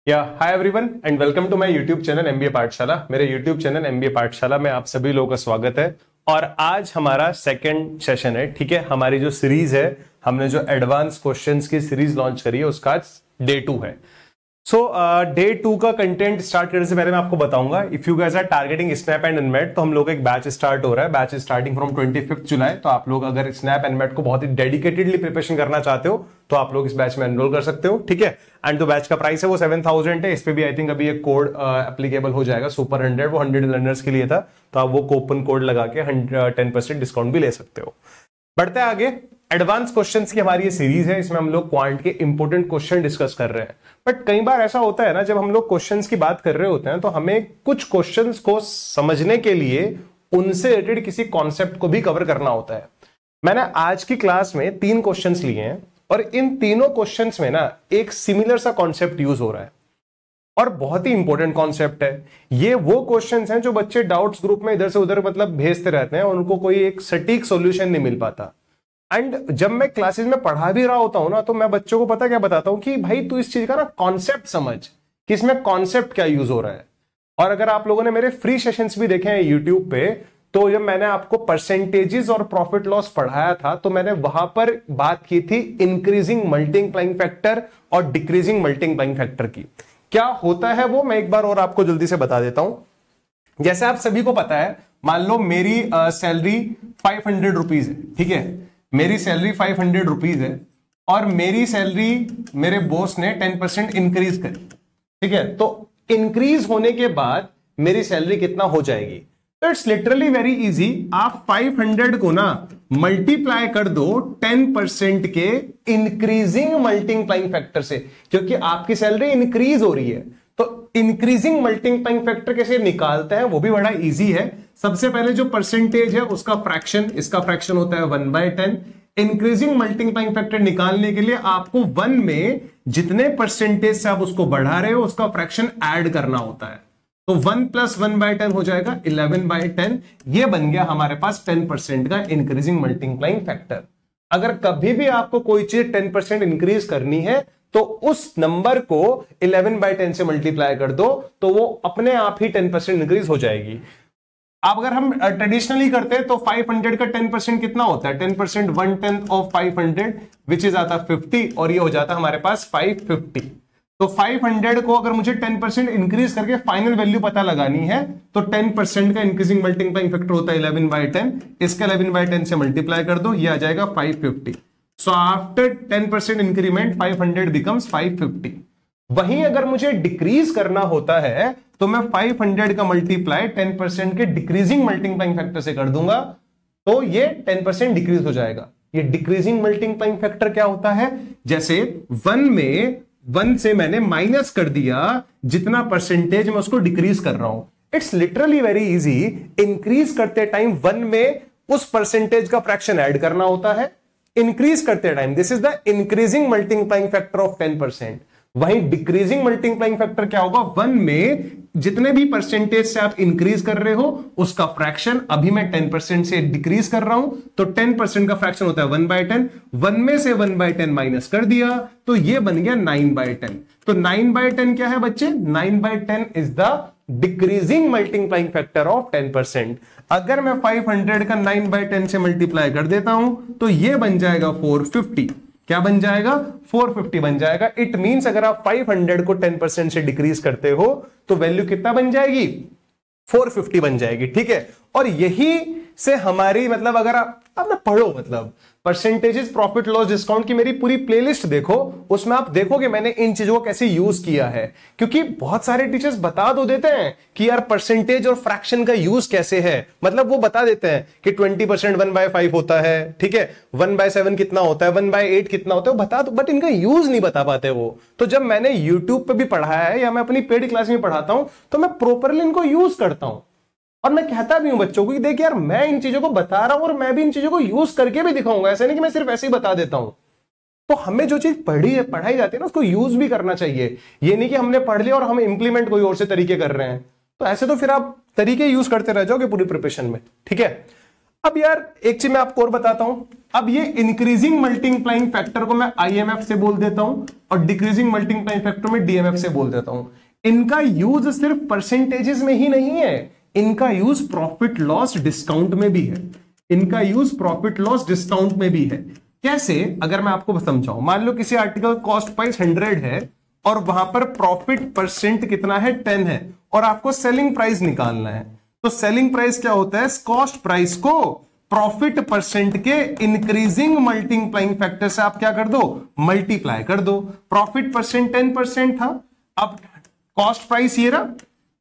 Hi everyone and welcome to my YouTube channel MBA Pathshala. मेरे YouTube channel MBA पाठशाला में आप सभी लोगों का स्वागत है। और आज हमारा सेकंड सेशन है। ठीक है, हमारी जो सीरीज है, हमने जो एडवांस क्वेश्चंस की सीरीज लॉन्च करी है, उसका आज डे 2 है। सो डे 2 का कंटेंट स्टार्ट करने से पहले मैं आपको बताऊंगा, if you guys are targeting SNAP and NMAT, तो हम लोग एक बैच स्टार्ट हो रहा है। Batch starting from 25 July. तो आप लोग अगर स्नैप एनमेट को बहुत ही डेडिकेटेडली प्रिपरेशन करना चाहते हो तो आप लोग इस बैच में एनरोल कर सकते हो। ठीक है, एंड जो बैच का प्राइस है वो 7000 है। इस पे भी आई थिंक अभी एक कोड एप्लीकेबल हो जाएगा, सुपर 100, वो 100 लर्नर्स के लिए था। तो आप वो कूपन कोड लगा के 10% डिस्काउंट भी ले सकते हो। बढ़ते हैं आगे। एडवांस क्वेश्चंस की हमारी ये सीरीज है, इसमें हम लोग क्वांट के इंपॉर्टेंट क्वेश्चन डिस्कस कर रहे हैं। बट कई बार ऐसा होता है ना, जब हम लोग क्वेश्चंस की बात कर रहे होते हैं तो हमें कुछ क्वेश्चंस को समझने के लिए उनसे रिलेटेड किसी कॉन्सेप्ट को भी कवर करना होता है। मैंने आज की क्लास में 3 क्वेश्चंस लिए हैं और इन तीनों क्वेश्चंस में ना एक सिमिलर सा कॉन्सेप्ट यूज हो रहा है और बहुत ही इंपॉर्टेंट कॉन्सेप्ट है। ये वो क्वेश्चंस हैं जो बच्चे डाउट्स ग्रुप में इधर से उधर मतलब भेजते रहते हैं और उनको कोई एक सटीक सॉल्यूशन नहीं मिल पाता। एंड जब मैं क्लासेस में पढ़ा भी रहा होता हूं ना, तो मैं बच्चों को पता क्या बताता हूं कि भाई तू इस चीज का ना कॉन्सेप्ट समझ कि इसमें कॉन्सेप्ट क्या यूज हो रहा है। और अगर आप लोगों ने मेरे फ्री सेशंस भी देखे हैं यूट्यूब पे, तो जब मैंने आपको परसेंटेजेस और प्रॉफिट लॉस पढ़ाया था तो मैंने वहां पर बात की थी इंक्रीजिंग मल्टीप्लाइंग फैक्टर और डिक्रीजिंग मल्टीप्लाइंग फैक्टर की। क्या होता है वो मैं एक बार और आपको जल्दी से बता देता हूं। जैसे आप सभी को पता है, मान लो मेरी सैलरी 500 रुपीज है। ठीक है, मेरी सैलरी 500 रुपीज है और मेरी सैलरी मेरे बॉस ने 10% इंक्रीज करी। ठीक है, तो इंक्रीज होने के बाद मेरी सैलरी कितना हो जाएगी? तो इट्स लिटरली वेरी इजी। आप 500 को ना मल्टीप्लाई कर दो 10% के इंक्रीजिंग मल्टीप्लाइंग फैक्टर से, क्योंकि आपकी सैलरी इंक्रीज हो रही है। तो इंक्रीजिंग मल्टीप्लाइंग फैक्टर कैसे निकालते हैं वो भी बड़ा इजी है। सबसे पहले जो परसेंटेज है उसका फ्रैक्शन, इसका फ्रैक्शन होता है 1/10। इंक्रीजिंग मल्टीप्लाइंग फैक्टर निकालने के लिए आपको 1 में जितने परसेंटेज से आप उसको बढ़ा रहे हो उसका फ्रैक्शन ऐड करना होता है। तो 1 + 1/10 हो जाएगा 11/10। ये बन गया हमारे पास 10% का इंक्रीजिंग मल्टीप्लाइंग फैक्टर। अगर कभी भी आपको कोई चीज 10% इंक्रीज करनी है तो उस नंबर को 11/10 से मल्टीप्लाई कर दो, तो वो अपने आप ही 10% इंक्रीज हो जाएगी। अब अगर हम ट्रेडिशनली करते हैं तो 500 का 10% कितना होता है? 10% 1/10 ऑफ 500 विच इज आता 50, और ये हो जाता हमारे पास 550। तो 500 को अगर मुझे 10% इंक्रीज करके फाइनल वैल्यू पता लगानी है तो 10% का इंक्रीजिंग मल्टीप्लाइंग फैक्टर होता है 11/10। इसका 11/10 से मल्टीप्लाई कर दो, ये आ जाएगा 550। So after 10% increment 500 becomes 550। वहीं अगर मुझे डिक्रीज करना होता है तो मैं 500 का मल्टीप्लाई 10% के डिक्रीजिंग मल्टीप्लाइंग फैक्टर से कर दूंगा, तो ये 10% डिक्रीज हो जाएगा। ये डिक्रीजिंग मल्टीप्लाइंग फैक्टर क्या होता है? जैसे 1 में 1 से मैंने माइनस कर दिया जितना परसेंटेज मैं उसको डिक्रीज कर रहा हूं। It's literally very easy. Increase करते टाइम 1 में उस परसेंटेज का फ्रैक्शन ऐड करना होता है। इंक्रीज करते time this is the increasing multiplying factor of 10%। वहीं डिक्रीजिंग मल्टीप्लाइंग फैक्टर क्या होगा? 1 में जितने भी परसेंटेज से आप इंक्रीज कर रहे हो उसका फ्रैक्शन, अभी मैं 10% से डिक्रीज कर रहा हूं तो 10% का फ्रैक्शन होता है 1/10। 1 में से 1/10 माइनस कर दिया तो ये बन गया 9/10। तो 9/10 क्या है बच्चे? 9/10 is the decreasing multiplying factor of 10%। अगर मैं 500 का 9/10 से मल्टीप्लाई कर देता हूं तो ये बन जाएगा 450। क्या बन जाएगा? 450 बन जाएगा। इट मींस अगर आप 500 को 10% से डिक्रीज करते हो तो वैल्यू कितना बन जाएगी? 450 बन जाएगी। ठीक है, और यही से हमारी मतलब अगर आप ना पढ़ो, मतलब परसेंटेजेस प्रॉफिट लॉस डिस्काउंट की मेरी पूरी प्लेलिस्ट देखो, उसमें आप देखोगे मैंने इन चीजों को कैसे यूज किया है। क्योंकि बहुत सारे टीचर्स बता दो देते हैं कि यार परसेंटेज और फ्रैक्शन का यूज कैसे है, मतलब वो बता देते हैं कि 20% 1/5 होता है। ठीक है, 1/7 कितना होता है, 1/8 कितना होता है, बता दो, बट इनका यूज नहीं बता पाते वो। तो जब मैंने यूट्यूब पे भी पढ़ाया है या मैं अपनी पेड क्लास में पढ़ाता हूं तो मैं प्रॉपरली इनको यूज करता हूं और मैं कहता भी हूं बच्चों को कि देख यार मैं इन चीजों को बता रहा हूं और मैं भी इन चीजों को यूज करके भी दिखाऊंगा। ऐसा नहीं कि मैं सिर्फ ऐसे ही बता देता हूं। तो हमें जो चीज पढ़ाई जाती है ना उसको यूज भी करना चाहिए। ये नहीं कि हमने पढ़ लिया और हम इंप्लीमेंट कोई और से तरीके कर रहे हैं, तो ऐसे तो फिर आप तरीके यूज करते रह जाओगे पूरी प्रिपरेशन में। ठीक है, अब यार एक चीज मैं आपको और बताता हूं, अब ये इंक्रीजिंग मल्टीप्लाइंग फैक्टर को मैं आईएमएफ से बोल देता हूं और डिक्रीजिंग मल्टीप्लाइंग फैक्टर में डीएमएफ से बोल देता हूं। इनका यूज सिर्फ परसेंटेजेस में ही नहीं है, इनका यूज प्रॉफिट लॉस डिस्काउंट में भी है, इनका यूज प्रॉफिट लॉस डिस्काउंट में भी है। कैसे, अगर मैं आपको समझाऊं, मान लो किसी आर्टिकल कॉस्ट प्राइस 100 है और वहां पर प्रॉफिट परसेंट कितना है 10 है और आपको सेलिंग प्राइस निकालना है, तो सेलिंग प्राइस क्या होता है, कॉस्ट प्राइस को प्रॉफिट परसेंट के इंक्रीजिंग मल्टीप्लाइंग फैक्टर से आप क्या कर दो, मल्टीप्लाई कर दो। प्रॉफिट परसेंट 10% था, अब कॉस्ट प्राइस ये रहा,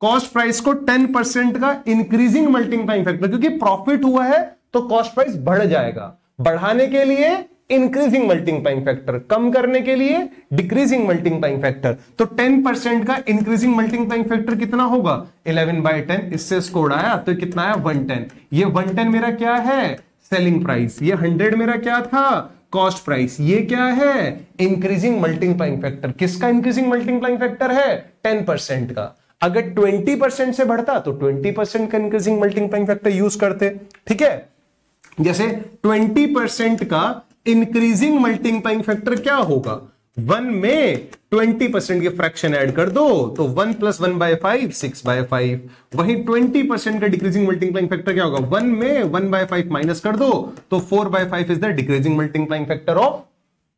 कॉस्ट प्राइस को 10% का इंक्रीजिंग मल्टीप्लाइंग फैक्टर, क्योंकि प्रॉफिट हुआ है तो कॉस्ट प्राइस बढ़ जाएगा, बढ़ाने के लिए इंक्रीजिंग मल्टीप्लाइंग फैक्टर, कम करने के लिए डिक्रीजिंग मल्टीप्लाइंग फैक्टर। तो 10% का इंक्रीजिंग मल्टीप्लाइंग फैक्टर कितना होगा, 11/10, इससे इसको उड़ाया तो कितना है 110। ये 110 मेरा क्या है, सेलिंग प्राइस, ये 100 मेरा क्या था, कॉस्ट प्राइस, ये क्या है, इंक्रीजिंग मल्टीप्लाइंग फैक्टर। किसका इंक्रीजिंग मल्टीप्लाइंग फैक्टर है, 10% का। अगर 20% से बढ़ता तो 20% का इंक्रीजिंग मल्टीप्लाइंग फैक्टर यूज करते, ठीक है। जैसे 20% का इंक्रीजिंग मल्टीप्लाइंग फैक्टर क्या होगा, 1 में 20% के फ्रैक्शन ऐड कर दो तो 1 + 1/5 6/5। वही 20% का डिक्रीजिंग मल्टीप्लाइंग फैक्टर क्या होगा, 1 में 1/5 माइनस कर दो तो 4/5 is the decreasing multiplying factor of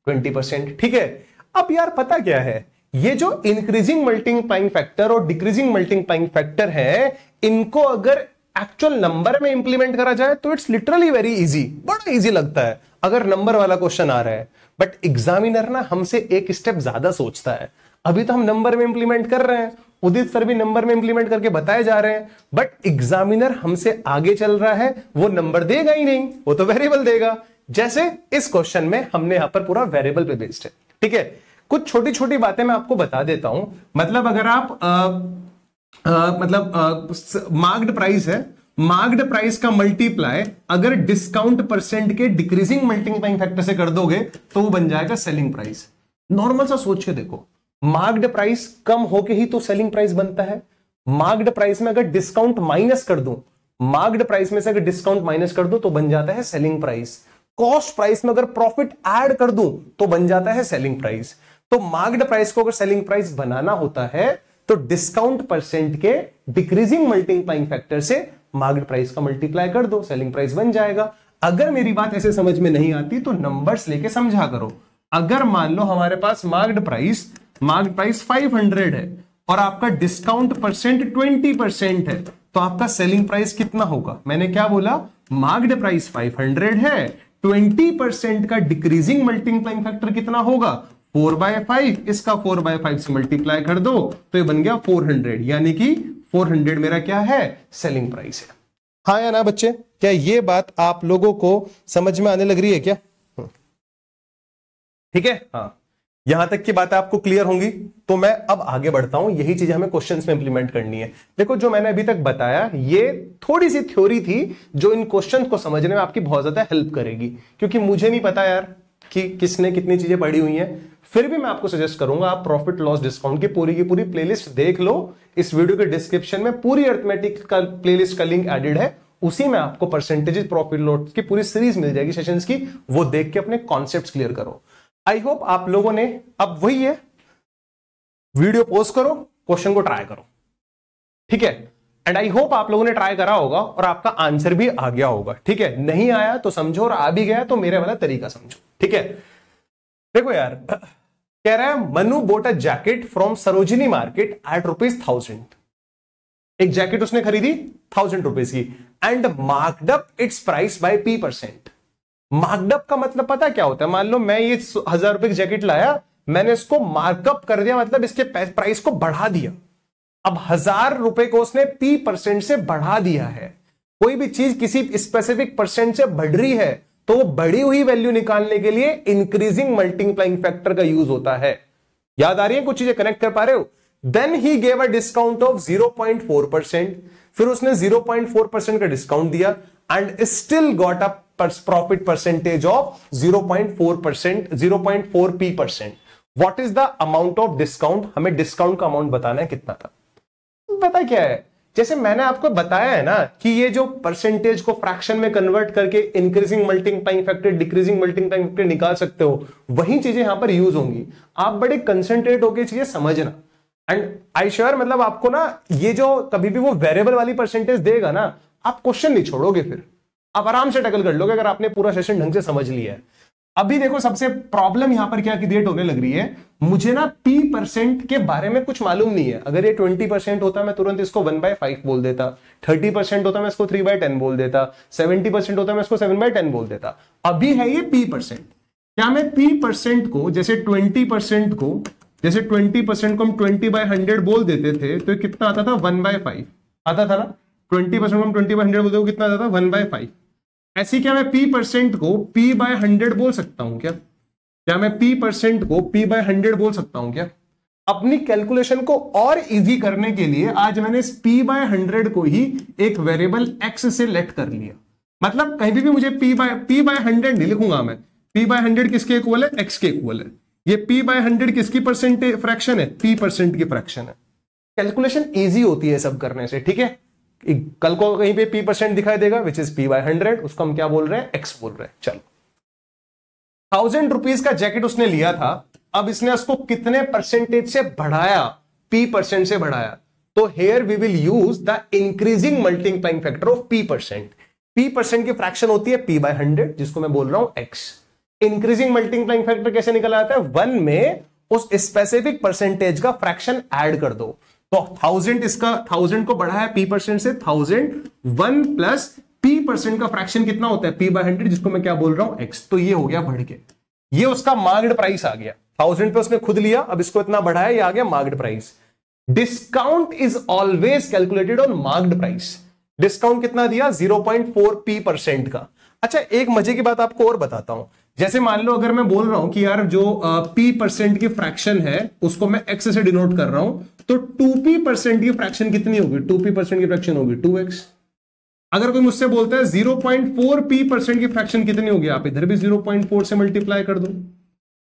20%, ठीक है। अब यार पता क्या है, ये जो इंक्रीजिंग मल्टीप्लाइंग फैक्टर और डिक्रीजिंग मल्टीप्लाइंग फैक्टर है, इनको अगर एक्चुअल नंबर में इंप्लीमेंट करा जाए तो इट्स लिटरली वेरी इजी, बड़ा इजी लगता है अगर नंबर वाला क्वेश्चन आ रहा है। बट एग्जामिनर ना हमसे एक स्टेप ज्यादा सोचता है। अभी तो हम नंबर में इंप्लीमेंट कर रहे हैं, उदित सर भी नंबर में इंप्लीमेंट करके बताए जा रहे हैं, बट एग्जामिनर हमसे आगे चल रहा है, वो नंबर देगा ही नहीं, वो तो वेरिएबल देगा। जैसे इस क्वेश्चन में हमने यहां पर पूरा वेरिएबल पे बेस्ड है, ठीक है। कुछ छोटी छोटी बातें मैं आपको बता देता हूं, मतलब अगर आप मार्क्ड प्राइस है, मार्क्ड प्राइस का मल्टीप्लाई अगर डिस्काउंट परसेंट के डिक्रीजिंग मल्टीप्लाइंग फैक्टर से कर दोगे तो वो बन जाएगा सेलिंग प्राइस। नॉर्मल सा सोच के देखो, मार्क्ड प्राइस कम होके ही तो सेलिंग प्राइस बनता है। मार्क्ड प्राइस में अगर डिस्काउंट माइनस कर दूं, मार्क्ड प्राइस में से अगर डिस्काउंट माइनस कर दूं तो बन जाता है सेलिंग प्राइस। कॉस्ट प्राइस में अगर प्रॉफिट ऐड कर दूं तो बन जाता है सेलिंग प्राइस। तो मार्क्ड प्राइस को अगर सेलिंग प्राइस बनाना होता है तो डिस्काउंट परसेंट के डिक्रीजिंग मल्टीप्लाइंग फैक्टर से मार्क्ड प्राइस का मल्टीप्लाई कर दो, सेलिंग प्राइस बन जाएगा। अगर मेरी बात ऐसे समझ में नहीं आती तो नंबर्स लेके समझा करो। अगर मान लो हमारे पास मार्क्ड प्राइस 500 है और आपका डिस्काउंट परसेंट 20% है तो आपका सेलिंग प्राइस कितना होगा, मैंने क्या बोला, मार्क्ड प्राइस 500 है, 20% का डिक्रीजिंग मल्टीप्लाइंग फैक्टर कितना होगा, 4/5, इसका 4/5 से मल्टीप्लाई कर दो तो ये बन गया 400, यानी कि 400 मेरा क्या है, सेलिंग प्राइस है। हाँ या ना बच्चे, क्या ये बात आप लोगों को समझ में आने लग रही है क्या, ठीक है। हाँ, यहां तक की बात आपको क्लियर होंगी तो मैं अब आगे बढ़ता हूं। यही चीज हमें क्वेश्चंस में इंप्लीमेंट करनी है। देखो जो मैंने अभी तक बताया ये थोड़ी सी थ्योरी थी जो इन क्वेश्चंस को समझने में आपकी बहुत ज्यादा हेल्प करेगी, क्योंकि मुझे नहीं पता यार कि किसने कितनी चीजें पढ़ी हुई हैं। फिर भी मैं आपको सजेस्ट करूंगा आप प्रॉफिट लॉस डिस्काउंट की पूरी प्लेलिस्ट देख लो। इस वीडियो के डिस्क्रिप्शन में पूरी अरिथमेटिक का प्लेलिस्ट का लिंक एडेड है, उसी में आपको परसेंटेजेस प्रॉफिट लॉस की पूरी सीरीज मिल जाएगी सेशंस की, वो देख के अपने कॉन्सेप्ट्स क्लियर करो। आई होप आप लोगों ने, अब वही है, वीडियो पॉज करो, क्वेश्चन को ट्राई करो, ठीक है। एंड आई होप आप लोगों ने ट्राई करा होगा और आपका आंसर भी आ गया होगा, ठीक है। नहीं आया तो समझो और आ भी गया तो मेरे वाला तरीका समझो, ठीक है। देखो यार, कह रहा है Manu boat a jacket from Sarojini market at ₹1000। एक जैकेट उसने खरीदी 1000 रुपीज की and marked up it's price by P%। Marked up का मतलब पता क्या होता है, मान लो मैं ये 1000 रुपए की जैकेट लाया, मैंने इसको मार्कअप कर दिया, मतलब इसके प्राइस को बढ़ा दिया। अब 1000 रुपए को उसने P% से बढ़ा दिया है। कोई भी चीज किसी स्पेसिफिक परसेंट से बढ़ रही है तो वो बढ़ी हुई वैल्यू निकालने के लिए इंक्रीजिंग मल्टीप्लाइंग फैक्टर का यूज होता है। याद आ रही है, कुछ चीजें कनेक्ट कर पा रहे हो। Then he gave a discount of 0.4%, फिर उसने 0.4% का डिस्काउंट दिया and still got a profit percentage of 0.4%, 0.4p%। What is the amount of discount, हमें डिस्काउंट का अमाउंट बताना है कितना था। पता क्या है, जैसे मैंने आपको बताया है ना कि ये जो परसेंटेज को फ्रैक्शन में कन्वर्ट करके increasing multiplying factor, decreasing multiplying factor निकाल सकते हो, वही चीजें यहां पर यूज होंगी। आप बड़े कंसंट्रेट होकर चीजें समझना। एंड आई श्योर मतलब आपको ना ये जो कभी भी वो वेरिएबल वाली परसेंटेज देगा ना, आप क्वेश्चन नहीं छोड़ोगे, फिर आप आराम से टैकल कर लोगे अगर आपने पूरा सेशन ढंग से समझ लिया है। अभी देखो सबसे प्रॉब्लम यहां पर क्या क्रिएट होने लग रही है, मुझे ना P% के बारे में कुछ मालूम नहीं है। अगर ये 20% होता मैं तुरंत इसको 1/5 बोल देता, 30% होता मैं इसको 3/10 बोल देता, 70% होता मैं इसको 7/10 बोल देता। अभी है ये P%। क्या मैं P% को जैसे 20% को हम 20/100 बोल देते थे तो कितना आता था 1/5 आता था ना। 20% को हम 20/100 बोलते कितना आता था 1/5। ऐसी क्या मैं P% को P/100 बोल सकता हूं क्या मैं P% को P/100 बोल सकता हूं क्या? अपनी कैलकुलेशन को और इजी करने के लिए आज मैंने इस P/100 को ही एक वेरिएबल x से लेट कर लिया। मतलब कहीं भी मुझे P/100 नहीं लिखूंगा मैं। P/100 किसके इक्वल है? x के इक्वल है। ये P/100 किसकी परसेंटेज फ्रैक्शन है? P% की फ्रैक्शन है। कैलकुलेशन इजी होती है सब करने से, ठीक है। कल को कहीं पे P% दिखाई देगा विच इज P/100, उसको हम क्या बोल रहे हैं? x बोल रहे हैं। चलो 1000 रुपीज का जैकेट उसने लिया था, अब इसने उसको कितने परसेंटेज से बढ़ाया? P% से बढ़ाया। तो here we will use the increasing multiplying factor of P%। P% की फ्रैक्शन होती है P/100 जिसको मैं बोल रहा हूं x। इंक्रीजिंग मल्टीप्लाइंग फैक्टर कैसे निकल आता है? 1 में उस स्पेसिफिक परसेंटेज का फ्रैक्शन ऐड कर दो। तो 1000 को बढ़ाया P% से 1000, 1 प्लस P% का फ्रैक्शन कितना होता है? P/100 जिसको मैं क्या बोल रहा हूं x। तो ये हो गया बढ़ के, ये उसका मार्क्ड प्राइस आ गया। 1000 पे उसने खुद लिया, अब इसको इतना बढ़ाया, ये आ गया marked price. Discount is always calculated on marked price. Discount कितना दिया? 0.4 P% का। अच्छा एक मजे की बात आपको और बताता हूं। जैसे मान लो अगर मैं बोल रहा हूं कि यार जो P% की फ्रैक्शन है उसको मैं x से डिनोट कर रहा हूं, तो 2P% की फ्रैक्शन कितनी होगी? 2P% की फ्रैक्शन होगी 2x। अगर कोई मुझसे बोलता है 0.4 P% की फ्रैक्शन कितनी होगी, आप इधर भी 0.4 से मल्टीप्लाई कर दो।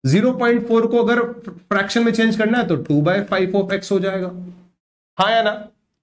0.4 को अगर फ्रैक्शन में चेंज करना है तो 2/5 ऑफ x हो जाएगा। हाँ या ना?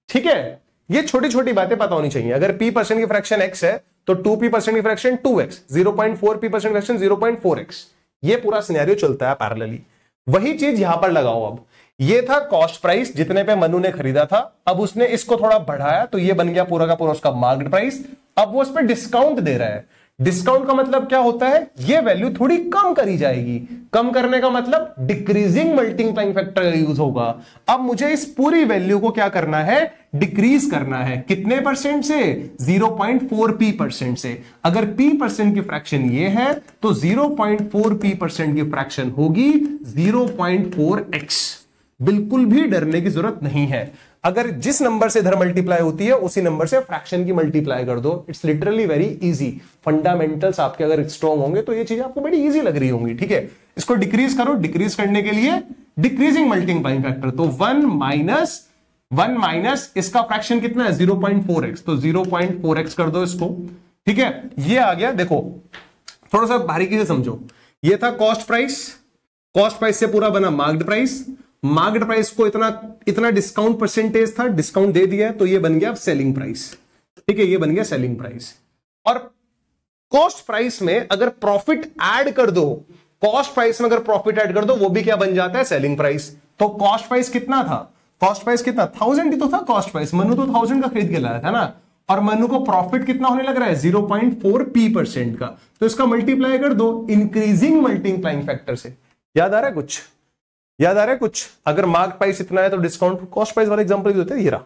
ठीक है, ये छोटी छोटी बातें पता होनी चाहिए। अगर P% की फ्रैक्शन x है तो 2P% की fraction 2x, 0.4 P% fraction 0.4x। ये पूरा सिनेरियो चलता है पैरेलली। वही चीज यहां पर लगाओ। अब ये था कॉस्ट प्राइस जितने पे मनु ने खरीदा था, अब उसने इसको थोड़ा बढ़ाया तो ये बन गया पूरा का पूरा उसका मार्केट प्राइस। अब वो उस पर डिस्काउंट दे रहा है। डिस्काउंट का मतलब क्या होता है? ये वैल्यू थोड़ी कम करी जाएगी। कम करने का मतलब डिक्रीजिंग मल्टीप्लाइंग फैक्टर यूज होगा। अब मुझे इस पूरी वैल्यू को क्या करना है? डिक्रीज करना है। कितने परसेंट से? 0.4 P% से। अगर P% की फ्रैक्शन ये है तो 0.4 P% की फ्रैक्शन होगी 0.4x। बिल्कुल भी डरने की जरूरत नहीं है। अगर जिस नंबर से इधर मल्टीप्लाई होती है उसी नंबर से फ्रैक्शन की मल्टीप्लाई कर दो। It's literally very easy. Fundamentals आपके अगर स्ट्रॉन्ग होंगे तो ये चीजें आपको बड़ी इजी लग रही होंगी, ठीक है। इसको डिक्रीज करो, डिक्रीज करने के लिए डिक्रीजिंग मल्टीप्लाइंग फैक्टर, तो 1 माइनस इसका फ्रैक्शन कितना है? 0.4x, तो 0.4x कर दो इसको, ठीक है। ये आ गया। देखो थोड़ा सा बारीकी से समझो। ये था कॉस्ट प्राइस, कॉस्ट प्राइस से पूरा बना मार्क्ड प्राइस। मार्केट प्राइस को इतना डिस्काउंट परसेंटेज था, डिस्काउंट दे दिया तो ये बन गया सेलिंग प्राइस, ठीक है। ये बन गया सेलिंग प्राइस। और कॉस्ट प्राइस में अगर प्रॉफिट ऐड कर दो, कॉस्ट प्राइस में अगर प्रॉफिट ऐड कर दो वो भी क्या बन जाता है? Selling price. तो कॉस्ट प्राइस कितना था? कॉस्ट प्राइस कितना? 1000 ही तो था कॉस्ट प्राइस। मनु तो 1000 का खरीद के लाया था ना, और मनु को प्रॉफिट कितना होने लग रहा है? 0.4 P% का। तो इसका मल्टीप्लाई कर दो इंक्रीजिंग मल्टीप्लाइंग फैक्टर से। याद आ रहा है कुछ? याद आ रहा है कुछ? अगर मार्क प्राइस इतना है तो डिस्काउंट कॉस्ट प्राइस वाला एग्जांपल होता है। ये रहा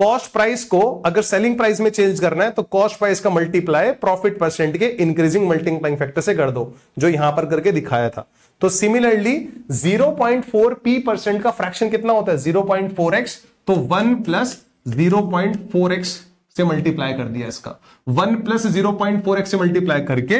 कॉस्ट प्राइस को अगर सेलिंग प्राइस में चेंज करना है तो कॉस्ट प्राइस का मल्टीप्लाई प्रॉफिट परसेंट के इंक्रीजिंग मल्टीप्लाइंग फैक्टर से कर दो, जो यहां पर करके दिखाया था। तो सिमिलरली 0.4 P% का फ्रैक्शन कितना होता है? 0.4x। तो 1 प्लस 0.4x से मल्टीप्लाई कर दिया इसका। 1 प्लस 0.4x से मल्टीप्लाई करके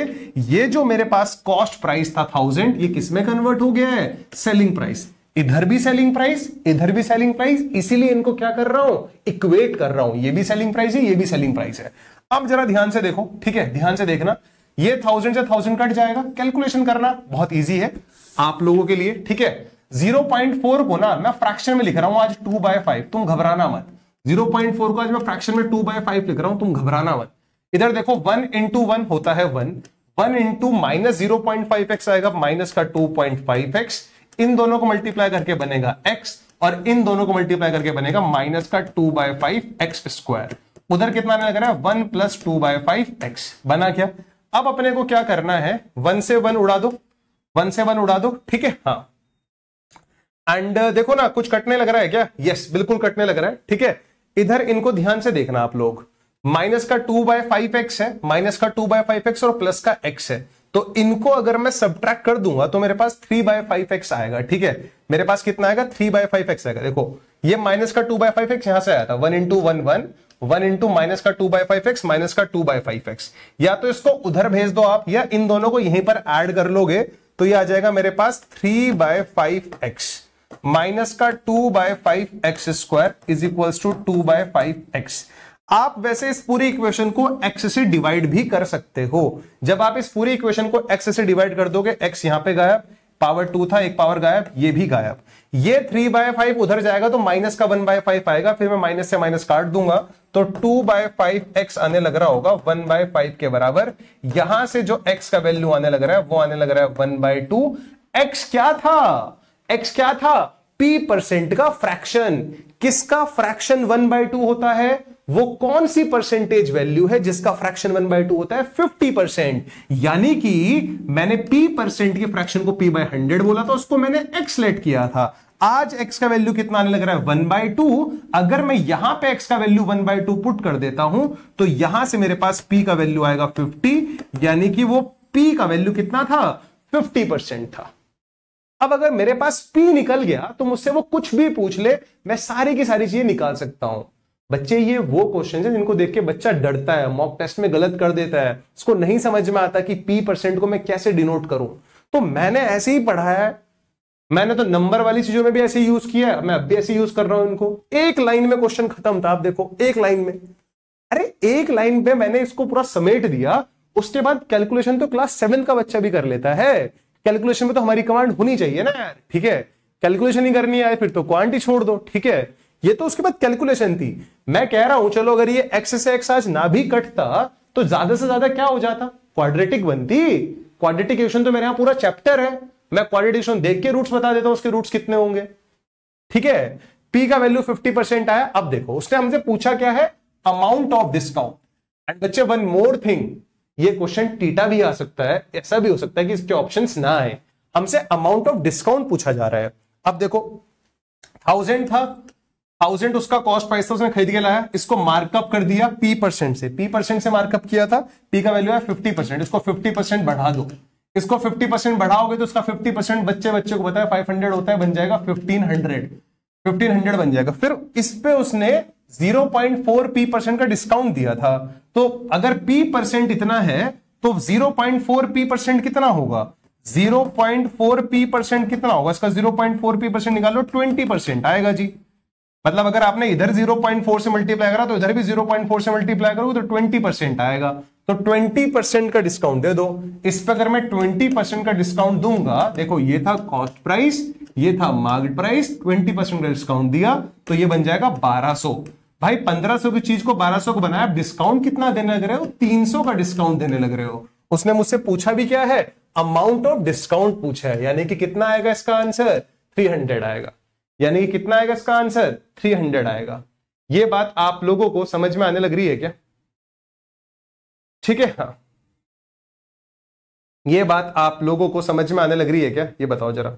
ये जो मेरे पास कॉस्ट प्राइस था 1000, ये किस में कन्वर्ट हो गया है? Selling price. इधर भी सेलिंग प्राइस, इधर भी सेलिंग प्राइस, इसीलिए इनको क्या कर रहा हूं? इक्वेट कर रहा हूं। ये भी सेलिंग प्राइस है, ये भी सेलिंग प्राइस है। अब जरा ध्यान से देखो, ठीक है, ध्यान से देखना। ये 1000 से 1000 कट जाएगा। कैलकुलेशन करना बहुत ईजी है आप लोगों के लिए, ठीक है। 0.4 को ना मैं फ्रैक्शन में लिख रहा हूं आज 2/5, तुम घबराना मत। 0.4 को आज मैं फ्रैक्शन में 2/5 लिख रहा हूं, तुम घबराना मत। इधर देखो 1 इंटू 1 होता है 1, 1 इंटू माइनस 0.5x आएगा माइनस का 2.5x, इन दोनों को मल्टीप्लाई करके बनेगा x, और इन दोनों को मल्टीप्लाई करके बनेगा माइनस का 2/5x स्क्वायर। उधर कितना आने लग रहा है 1 प्लस 2/5x बना क्या। अब अपने को क्या करना है, 1 से 1 उड़ा दो, 1 से 1 उड़ा दो, ठीक है। हाँ, एंड देखो ना कुछ कटने लग रहा है क्या, यस बिल्कुल कटने लग रहा है, ठीक है। इधर इनको ध्यान से देखना आप लोग, माइनस का 2/5x है, माइनस का 2/5x और प्लस का x है, तो इनको अगर मैं सब्ट्रैक्ट कर दूंगा तो मेरे पास 3/5x आएगा, ठीक है। मेरे पास कितना आएगा 3/5x आएगा। देखो ये माइनस का 2/5x यहां से आया था, 1 इंटू 1 1, 1 इंटू माइनस का 2/5x माइनस का 2/5x, या तो इसको उधर भेज दो आप, या इन दोनों को यहीं पर ऐड कर लोगे तो ये आ जाएगा मेरे पास 3/5x माइनस का 2/5x square is equals to 2/5x। आप वैसे इस पूरी इक्वेशन को x से डिवाइड भी कर सकते हो। जब आप इस पूरी इक्वेशन को x से डिवाइड कर दोगे, x यहां पे गायब, पावर 2 था, एक पावर गायब, ये भी गायब, ये 3/5 उधर जाएगा तो माइनस का 1/5 आएगा, फिर मैं माइनस से माइनस काट दूंगा तो 2/5x आने लग रहा होगा 1/5 के बराबर। यहां से जो x का वैल्यू आने लग रहा है वो आने लग रहा है 1/2। x क्या था, x क्या था, p% का फ्रैक्शन। किसका फ्रैक्शन 1/2 होता है, वो कौन सी परसेंटेज वैल्यू है जिसका फ्रैक्शन 1/2 होता है, 50%। यानी कि मैंने p% के फ्रैक्शन को p/100 बोला था, उसको मैंने x लेट किया था। आज x का वैल्यू कितना आने लग रहा है 1/2। अगर मैं यहां पे x का वैल्यू 1/2 पुट कर देता हूं तो यहां से मेरे पास p का वैल्यू आएगा 50, यानी कि वो p का वैल्यू कितना था 50% था। अब अगर मेरे पास p निकल गया तो मुझसे वो कुछ भी पूछ ले, मैं सारी की सारी चीजें निकाल सकता हूं। बच्चे ये वो क्वेश्चन है जिनको देख के बच्चा डरता है, मॉक टेस्ट में गलत कर देता है, उसको नहीं समझ में आता कि p% को मैं कैसे डिनोट करूं। तो मैंने ऐसे ही पढ़ाया है, मैंने तो नंबर वाली चीजों में भी ऐसे यूज किया है, मैं अब भी ऐसे यूज कर रहा हूं इनको। एक लाइन में क्वेश्चन खत्म था, आप देखो एक लाइन में, अरे एक लाइन पे मैंने इसको पूरा समेट दिया। उसके बाद कैलकुलेशन तो क्लास 7 का बच्चा भी कर लेता है। कैलकुलेशन में तो हमारी कमांड होनी चाहिए ना यार, ठीक है। कैलकुलेशन ही करनी है फिर तो क्वांटिटी छोड़ दो, ठीक है। ये तो उसके बाद कैलकुलेशन थी। मैं कह रहा हूं चलो अगर ये x से x आज ना भी कटता तो ज्यादा से ज्यादा क्या हो जाता, क्वाड्रेटिक बनती। क्वाड्रेटिक इक्वेशन तो मेरे यहां पूरा चैप्टर है, मैं क्वाड्रेटिक इक्वेशन देख के रूट्स बता देता हूं, उसके रूट्स कितने होंगे, ठीक है। p का वैल्यू 50% आया। अब देखो उसने हमसे पूछा क्या है, अमाउंट ऑफ डिस्काउंट। एंड बच्चे वन मोर थिंग, ये क्वेश्चन टीटा भी आ सकता है, ऐसा भी हो सकता है कि इसके ऑप्शंस ना आए। हमसे अमाउंट ऑफ डिस्काउंट पूछा जा रहा है। अब देखो 1000 था, 1000 उसका कॉस्ट प्राइस था, उसने खरीद के लाया, इसको मार्कअप कर दिया p% से, p% से मार्कअप किया था, p का वैल्यू है 50%, इसको 50% बढ़ा दो, इसको 50% बढ़ाओगे तो उसका 50% बच्चे को पता है 500 होता है, बन जाएगा 1500 बन जाएगा। फिर इस पे उसने 0.4 p% का डिस्काउंट दिया था, तो अगर p% इतना है तो 0.4 p% कितना होगा, 0.4 p% कितना होगा, इसका 0.4 p% निकालो 20% आएगा जी। मतलब अगर आपने इधर 0.4 से मल्टीप्लाई करा तो इधर भी 0.4 से मल्टीप्लाई करोगे तो 20% आएगा। तो 20% का डिस्काउंट दे दो। इस पर अगर मैं 20% का डिस्काउंट दूंगा, देखो ये था कॉस्ट प्राइस, ये था मार्केट प्राइस, 20% का डिस्काउंट दिया तो ये बन जाएगा 1200। भाई 1500 की चीज को 1200 को बनाया, डिस्काउंट कितना देने लग रहे हो, 300 का डिस्काउंट देने लग रहे हो। उसने मुझसे पूछा भी क्या है, अमाउंट ऑफ डिस्काउंट पूछा है, यानी कि कितना आएगा इसका आंसर 300 आएगा, यानी कि कितना आएगा इसका आंसर 300 आएगा। ये बात आप लोगों को समझ में आने लग रही है क्या, ठीक है। हाँ, ये बात आप लोगों को समझ में आने लग रही है क्या, ये बताओ जरा,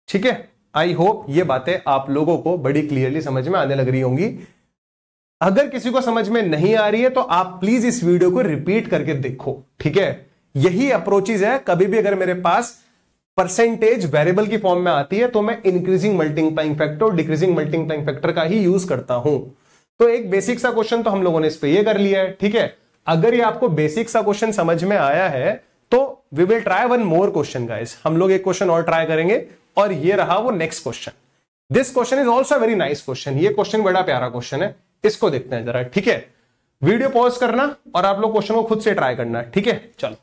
ठीक है। आई होप ये बातें आप लोगों को बड़ी क्लियरली समझ में आने लग रही होंगी। अगर किसी को समझ में नहीं आ रही है तो आप प्लीज इस वीडियो को रिपीट करके देखो, ठीक है। यही अप्रोचेज है, कभी भी अगर मेरे पास परसेंटेज वेरिएबल की फॉर्म में आती है तो मैं इंक्रीजिंग मल्टीप्लाइंग फैक्टर और डिक्रीजिंग मल्टीप्लाइंग फैक्टर का ही यूज करता हूं। तो एक बेसिक सा क्वेश्चन तो हम लोगों ने इस पे ये कर लिया है, ठीक है। अगर ये आपको बेसिक सा क्वेश्चन समझ में आया है तो we will try one more question guys, हम लोग एक क्वेश्चन और ट्राई करेंगे, और ये रहा वो next question. This question is also very nice question, ये क्वेश्चन बड़ा प्यारा क्वेश्चन है, इसको देखते हैं जरा, ठीक है। वीडियो पॉज करना और आप लोग क्वेश्चन को खुद से ट्राई करना, ठीक है। चलो,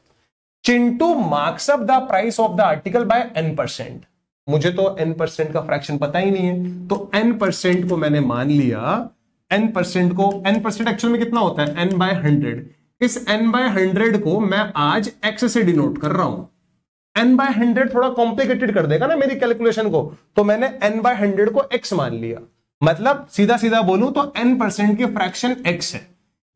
Chintu marks up the price of the article by n%। मुझे तो n% का फ्रैक्शन पता ही नहीं है, तो n% को मैंने मान लिया n% को, n% एक्चुअल में कितना होता है n/100, इस n/100 को मैं आज x से डिनोट कर रहा हूं। n/100 थोड़ा कॉम्प्लिकेटेड कर देगा ना मेरी कैलकुलेशन को, तो मैंने n/100 को x मान लिया। मतलब सीधा सीधा बोलूं तो n% की फ्रैक्शन x है।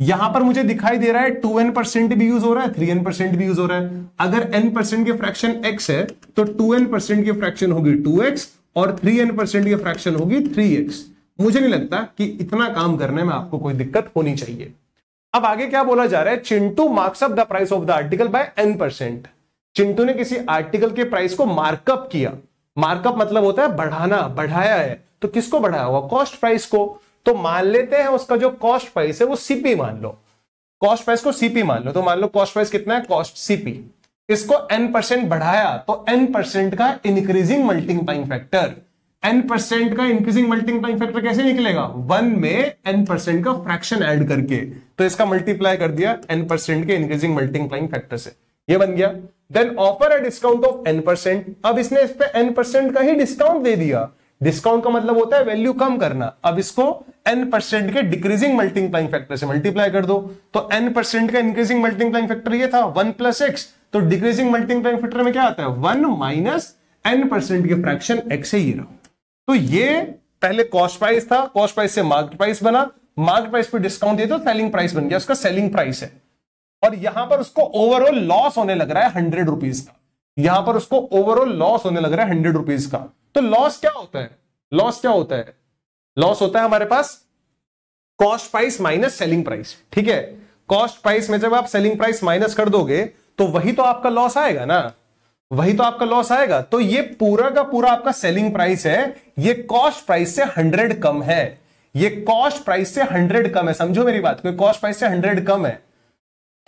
यहां पर मुझे दिखाई दे रहा है 2n% भी यूज हो रहा है, 3n% भी यूज हो रहा है। अगर n% की फ्रैक्शन x है तो 2n% की फ्रैक्शन होगी 2x और 3n% की फ्रैक्शन होगी 3x। मुझे नहीं लगता कि इतना काम करने में आपको कोई दिक्कत होनी चाहिए। अब आगे क्या बोला जा रहा है, Chintu marks up the price of the article by n%। Chintu ने किसी आर्टिकल के प्राइस को मार्कअप किया। मार्कअप मतलब होता है बढ़ाना, बढ़ाया है। तो किसको बढ़ाया हुआ, कॉस्ट प्राइस को। तो मान लेते हैं उसका जो कॉस्ट प्राइस है वो सीपी मान लो, कॉस्ट प्राइस को सीपी मान लो। तो मान लो कॉस्ट प्राइस कितना है, कॉस्ट सीपी। इसको n% बढ़ाया तो n% का इंक्रीजिंग मल्टीप्लाइंग फैक्टर, n% का इंक्रीजिंग मल्टीप्लाइंग फैक्टर कैसे निकलेगा, 1 में n% का फ्रैक्शन ऐड करके। तो इसका मल्टीप्लाई कर दिया n% के इंक्रीजिंग मल्टीप्लाइंग फैक्टर से, ये बन गया। Then offer a discount of n%। अब इसने इस पे n% का ही डिस्काउंट दे दिया। डिस्काउंट का मतलब होता है वैल्यू कम करना। अब इसको n% के डिक्रीजिंग मल्टीप्लाइंग फैक्टर से मल्टीप्लाई कर दो। तो n% का इंक्रीजिंग मल्टीप्लाइंग फैक्टर ये था 1 + x, तो डिक्रीजिंग मल्टीप्लाइंग फैक्टर में क्या आता है 1 माइनस n% के फ्रैक्शन x है, ये रहा। तो ये पहले कॉस्ट प्राइस था, कॉस्ट प्राइस से मार्केट प्राइस बना, मार्केट प्राइस पे डिस्काउंट दिया तो सेलिंग प्राइस बन गया, उसका सेलिंग प्राइस है। और यहां पर उसको ओवरऑल लॉस होने लग रहा है 100 रुपीज का। यहां पर उसको ओवरऑल लॉस होने लग रहा है 100 रुपीज का। तो लॉस क्या होता है, लॉस क्या होता है, लॉस होता है हमारे पास cost price minus selling price. ठीक है, कॉस्ट प्राइस में जब आप सेलिंग प्राइस माइनस कर दोगे तो वही तो आपका लॉस आएगा ना, वही तो आपका लॉस आएगा। तो ये पूरा का पूरा आपका सेलिंग प्राइस है, ये कॉस्ट प्राइस से 100 कम है, ये कॉस्ट प्राइस से 100 कम है। समझो मेरी बात को, कॉस्ट प्राइस से 100 कम है।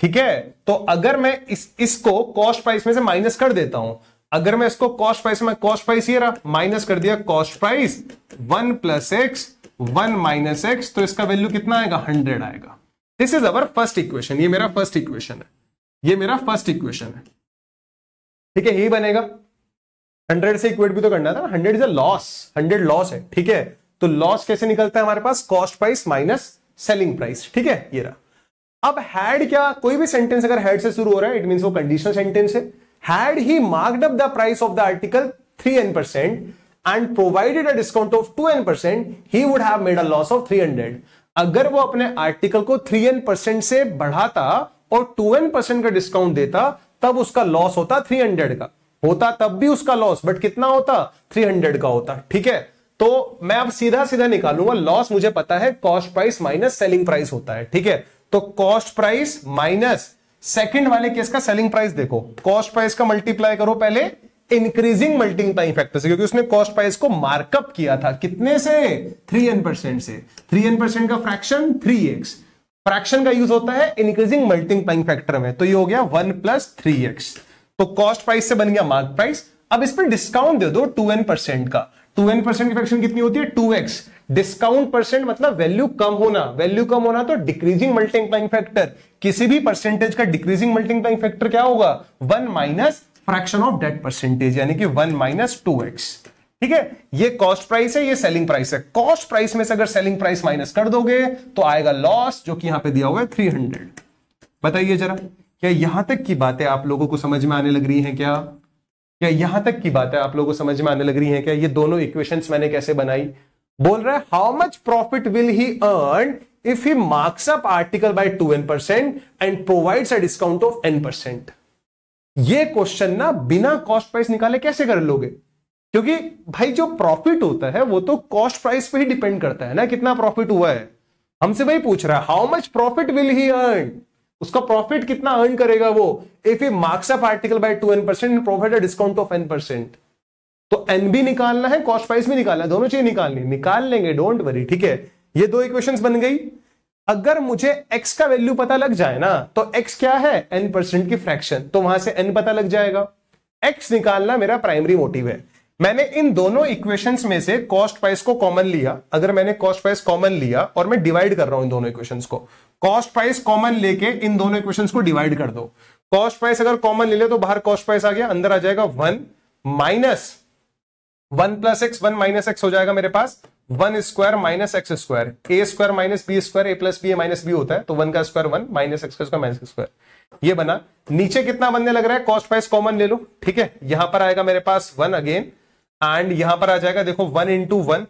ठीक है, तो अगर मैं इसको कॉस्ट प्राइस में से माइनस कर देता हूं, अगर मैं इसको कॉस्ट प्राइस में, कॉस्ट प्राइस ये रहा, माइनस कर दिया कॉस्ट प्राइस 1 + x 1 - x, तो इसका वैल्यू कितना आएगा 100 आएगा। This is our first equation, ये मेरा फर्स्ट इक्वेशन है, ये मेरा फर्स्ट इक्वेशन है। ठीक है, यही बनेगा। 100 से इक्वेट भी तो करना था, 100 इज अ लॉस, 100 लॉस है। ठीक है, तो लॉस कैसे निकलता है हमारे पास, cost price minus selling price. ठीक है, ये रहा। अब हैड क्या, कोई भी सेंटेंस अगर हैड से शुरू हो रहा है इट मींस वो कंडीशनल सेंटेंस है। Had he marked up the price of the article 3n% and provided a discount of 2n%, he would have made a loss of 300। अगर वो अपने आर्टिकल को 3n% से बढ़ाता और 2n% का डिस्काउंट देता तब उसका लॉस होता 300 का, होता तब भी उसका लॉस, बट कितना होता 300 का होता। ठीक है, तो मैं अब सीधा सीधा निकालूंगा लॉस, मुझे पता है cost price minus selling price होता है। ठीक है, तो कॉस्ट प्राइस माइनस सेकंड वाले केस का सेलिंग प्राइस, देखो कॉस्ट प्राइस का मल्टीप्लाई करो पहले इंक्रीजिंग मल्टीप्लाइंग फैक्टर से, क्योंकि उसने कॉस्ट प्राइस को मार्कअप किया था कितने से 3n% से, 3n% का फ्रैक्शन 3x, फ्रैक्शन का यूज होता है इंक्रीजिंग मल्टीप्लाइंग फैक्टर में, तो ये हो गया 1 + 3x। तो कॉस्ट प्राइस से बन गया मार्क प्राइस। अब इस पर डिस्काउंट दे दो 2n% का, 2n% की फ्रैक्शन कितनी होती है 2x, डिस्काउंट परसेंट मतलब वैल्यू कम होना, वैल्यू कम होना तो डिक्रीजिंग मल्टीप्लाइंग फैक्टर, किसी भी परसेंटेज का डिक्रीजिंग मल्टीप्लाइंग फैक्टर क्या होगा 1 minus fraction of that percentage, यानी कि 1 - 2x। ठीक है, ये कॉस्ट प्राइस है, ये सेलिंग प्राइस है। कॉस्ट प्राइस में से अगर सेलिंग प्राइस माइनस कर दोगे तो आएगा लॉस, जो कि यहां पे दिया हुआ है 300। बताइए जरा, क्या यहां तक की बातें आप लोगों को समझ में आने लग रही हैं क्या? क्या यहां तक की बातें आप लोगों को समझ में आने लग रही हैं क्या? ये दोनों इक्वेशंस मैंने कैसे बनाई? बोल रहा है how much profit will he earn if he marks up article by 2n% and provides a discount of n%। ये क्वेश्चन ना बिना कॉस्ट प्राइस निकाले कैसे कर लोगे? क्योंकि भाई जो प्रॉफिट होता है वो तो कॉस्ट प्राइस पे ही डिपेंड करता है ना, कितना प्रॉफिट हुआ है। हमसे वही पूछ रहा है how much profit will he earn, उसका प्रॉफिट कितना अर्न करेगा वो if he marks up article by 2n% and provide a discount of n%। तो n भी निकालना है, कॉस्ट प्राइस भी निकालना है, दोनों चीज निकालनी, निकाल लेंगे, डोंट वरी। ठीक है, ये दो इक्वेशंस बन गई। अगर मुझे x का वैल्यू पता लग जाए ना, तो x क्या है n% की फ्रैक्शन, तो वहां से n पता लग जाएगा। x निकालना मेरा प्राइमरी मोटिव है। मैंने इन दोनों इक्वेशंस में से कॉस्ट प्राइस को कॉमन लिया। अगर मैंने कॉस्ट प्राइस कॉमन लिया और मैं डिवाइड कर रहा हूं इन दोनों इक्वेशंस को, कॉस्ट प्राइस कॉमन लेके इन दोनों इक्वेशंस को डिवाइड कर दो। कॉस्ट प्राइस अगर कॉमन ले ले तो बाहर कॉस्ट प्राइस आ गया, अंदर आ जाएगा 1 minus 1 plus x 1 minus x हो जाएगा मेरे पास 1 स्क्वायर माइनस एक्स स्क्वायर, ए स्क्वायर माइनस बी स्क्वायर, ए प्लस बी ए माइनस बी होता है, तो 1 का स्क्वायर 1 माइनस एक्स का स्क्वायर माइनस स्क्वायर, ये बना। नीचे कितना बनने लग रहा है, कॉस्ट प्राइस कॉमन ले लो, ठीक है, यहां पर आएगा मेरे पास 1 अगेन, एंड यहां पर आ जाएगा देखो 1 इंटू 1,